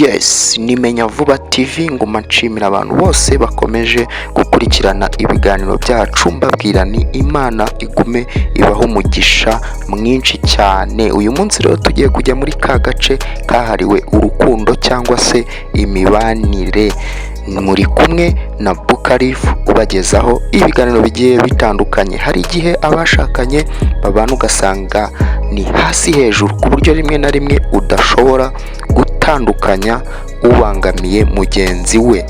Yes, nimenya vuba TV nguma nshimira abantu bose bakomeje gukurikirana ibiganiro byacu mbabwira ni Imana igume ibaho umugisha mwinshi cyane. Uyu munsi rero tugiye kujya muri ka gace kahariwe urukundo cyangwa se imibanire. Muri kumwe na Bukarif ubagezaho ibiganiro bigiye bitandukanye. Hari igihe abashakanye babana ugasanga ni hasi hejuru ku buryo rimwe na rimwe udashobora gutandukanya ubangamiye mugenzi we.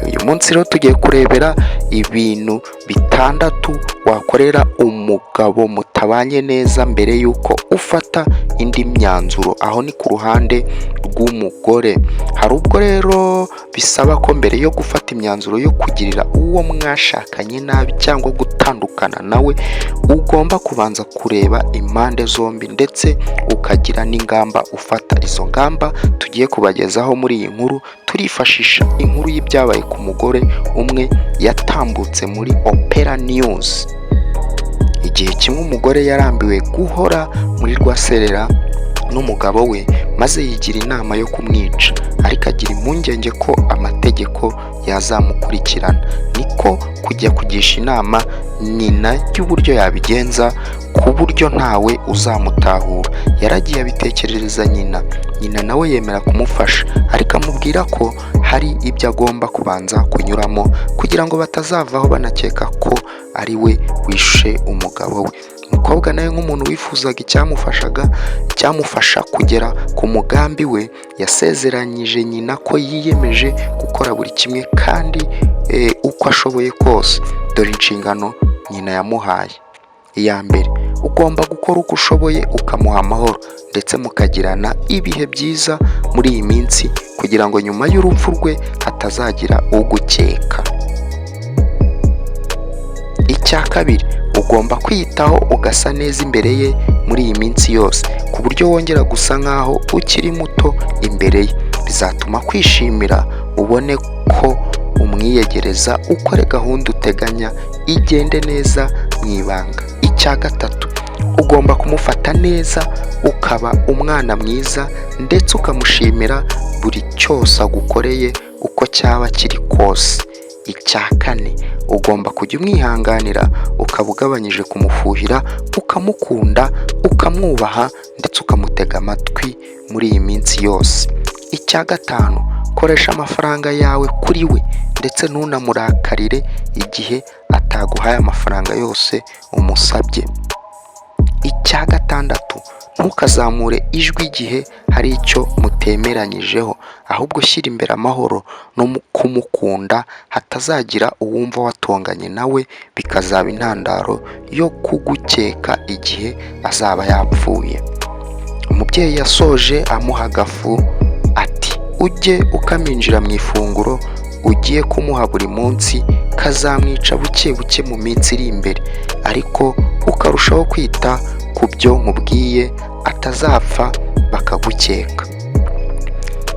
Uyu munsi rero tugiye kurebera ibintu bitandatu wakorera umugabo mutabanye neza mbere yuko ufata indi myanzuro. Aho ni ku ruhande rw'umugore. Hari ubwo rero bisaba ko mbere yo gufata imyanzuro yo kugirira uwo mwashakanye nabi cyangwa gutandukana nawe, ugomba kubanza kureba impande zombi ndetse ukagira n'ingamba ufata. Izo ngamba tugiye kubagezaho muri iyi nkuru turifashisha inkuru y'ibyabaye ku mugore umwe yatambutse muri Opera News. Igihe kimwe umugore yarambiwe guhora muri rwaserera n'umugabo we maze yigira inama yo kumwica, ariko agira impungenge ko amategeko yazamukurikirana. Niko kujya kugisha inama nyina y'uburyo yabigenza ku buryo ntawe uzamutahura. Yaragiye abitekerereza nyina nawe yemera kumufasha, ariko amubwira ko hari ibyo agomba kubanza kunyuramo kugira ngo batazavaho banakeka ko ari we wishe umugabo we. Umukobwa nawe nk'umuntu wifuzaga icyamufasha kugera ku mugambi we, yasezeranyije nyina ko yiyemeje gukora buri kimwe kandi uko ashoboye kose. Dore inshingano nyina yamuhaye. Iya mbere, ugomba gukora uko ushoboye ukamuha amahoro ndetse mukagirana ibihe byiza muri iyi minsi kugira ngo nyuma y'urupfu rwe hatazagira ugukeka. Icya kabiri, ugomba kwiyitaho ugasa neza imbere ye muri iyi minsi yose ku buryo wongera gusa nkaho ukiri muto imbere ye. Bizatuma kwishimira ubone ko umwiyegereza, ukore gahunda uteganya igende neza mu ibanga. Icya gatatu, ugomba kumufata neza ukaba umwana mwiza ndetse ukamushimira buri cyose agukoreye uko cyaba kiri kose. Icya kane, ugomba kujya umwihanganira ukaba ugabanyije kumufuhira, ukamukunda ukamwubaha ndetse ukamutega amatwi muri iyi minsi yose. Icya gatanu, koresha amafaranga yawe kuri we ndetse ntunamurakarire igihe ataguhaye amafaranga yose umusabye. Icya gatandatu, ntukazamure ijwi igihe hari icyo mutemeranyijeho, ahubwo shyira imbere amahoro no kumukunda, hatazagira uwumva watonganye nawe bikazaba intandaro yo kugukeka igihe azaba yapfuye. Umubyeyi yasoje amuha agafu ati, ujye ukaminjira mu ifunguro ugiye kumuha buri munsi, kazamwica buke buke mu minsi iri imbere, ariko ukarushaho kwita ku byo nkubwiye atazapfa bakagukeka.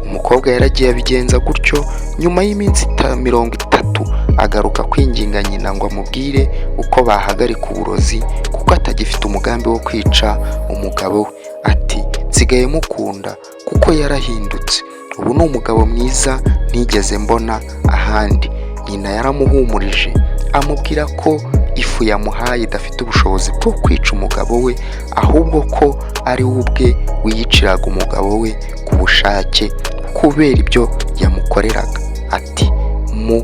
Umukobwa yaragiye abigenza gutyo. Nyuma y'iminsi 30 agaruka kwinginga nyina ngo amubwire uko bahagarika uburozi kuko atagifite umugambi wo kwica umugabo we. Ati, nsigaye mukunda kuko yarahindutse, ubu ni umugabo mwiza ntigeze mbona ahandi. Nyina yaramuhumurije amubwira ko ifu yamuhaye idafite ubushobozi bwo kwica umugabo we, ahubwo ko ari we ubwe wiyiciraga umugabo we ku bushake kubera ibyo yamukoreraga. Ati, mu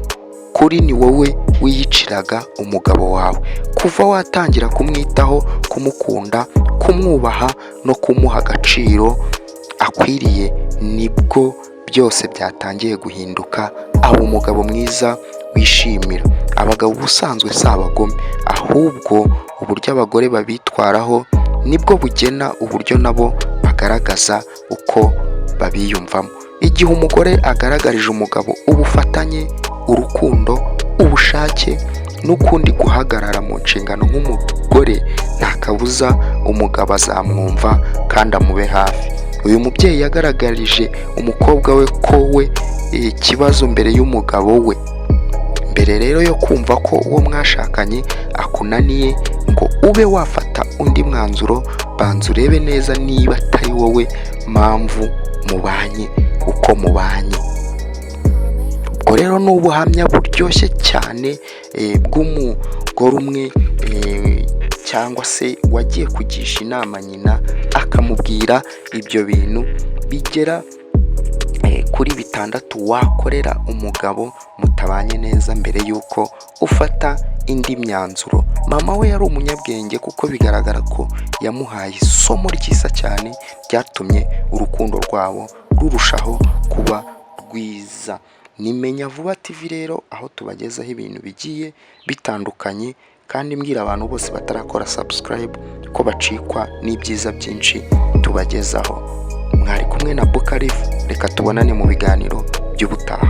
kuri ni wowe wiyiciraga umugabo wawe. Kuva watangira kumwitaho, kumukunda, kumwubaha no kumuha agaciro akwiriye, nibwo byose byatangiye guhinduka. Aba umugabo mwiza wishimira. Abagabo ubusanzwe si abagome, ahubwo uburyo abagore babitwaraho nibwo bugena uburyo nabo bagaragaza uko babiyumvamo. Igihe umugore agaragarije umugabo ubufatanye, urukundo, ubushake n'ukundi guhagarara mu nshingano nk'umugore, nta kabuza umugabo azamwumva kandi amube hafi. Uyu mubyeyi yagaragarije umukobwa we ko we ikibazo mbere y'umugabo we. Mbere rero yo kumva ko uwo mwashakanye akunaniye ngo ube wafata undi mwanzuro, banza urebe neza niba atari wowe mpamvu mubanye uko mubanye. Ubwo rero ni ubuhamya buryoshye cyane bw'umugore umwe cyangwa se wagiye kugisha inama nyina akamubwira ibyo bintu bigera kuri 6 wakorera umugabo mutabanye neza mbere y'uko ufata indi myanzuro. Mama we yari umunyabwenge kuko bigaragara ko yamuhaye isomo ryiza cyane ryatumye urukundo rwabo rurushaho kuba rwiza. Nimenya Vuba TV rero aho tubagezaho ibintu bigiye bitandukanye, kandi mbwira abantu bose batarakora subscribe ko bacikwa n'ibyiza byinshi tubagezaho. Mwari kumwe na Bukarifu, reka tubonane mu biganiro by'ubutaha.